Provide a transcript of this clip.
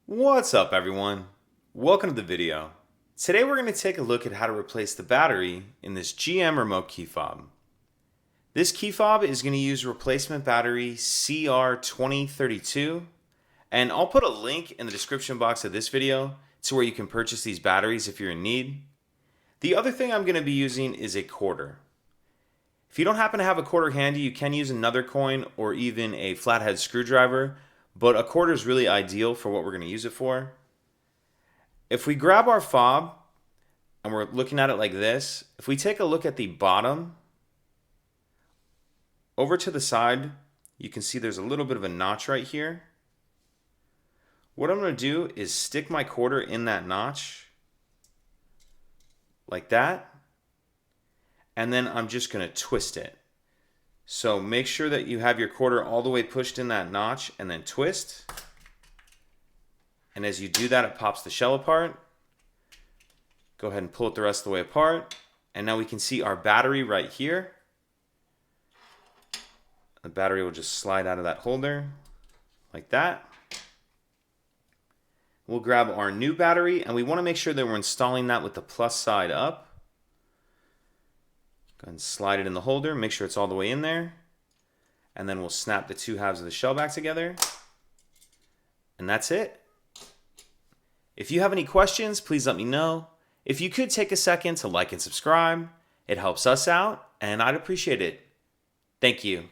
What's up, everyone? Welcome to the video. Today we're going to take a look at how to replace the battery in this GM remote key fob. This key fob is going to use replacement battery CR2032, and I'll put a link in the description box of this video to where you can purchase these batteries if you're in need. The other thing I'm going to be using is a quarter. If you don't happen to have a quarter handy, you can use another coin or even a flathead screwdriver, but a quarter is really ideal for what we're going to use it for. If we grab our fob and we're looking at it like this, if we take a look at the bottom, over to the side, you can see there's a little bit of a notch right here. What I'm going to do is stick my quarter in that notch, like that, and then I'm just going to twist it. So make sure that you have your quarter all the way pushed in that notch and then twist. And as you do that, it pops the shell apart. Go ahead and pull it the rest of the way apart. And now we can see our battery right here. The battery will just slide out of that holder like that. We'll grab our new battery, and we want to make sure that we're installing that with the plus side up. Go ahead and slide it in the holder, make sure it's all the way in there. And then we'll snap the two halves of the shell back together. And that's it. If you have any questions, please let me know. If you could take a second to like and subscribe, it helps us out, and I'd appreciate it. Thank you.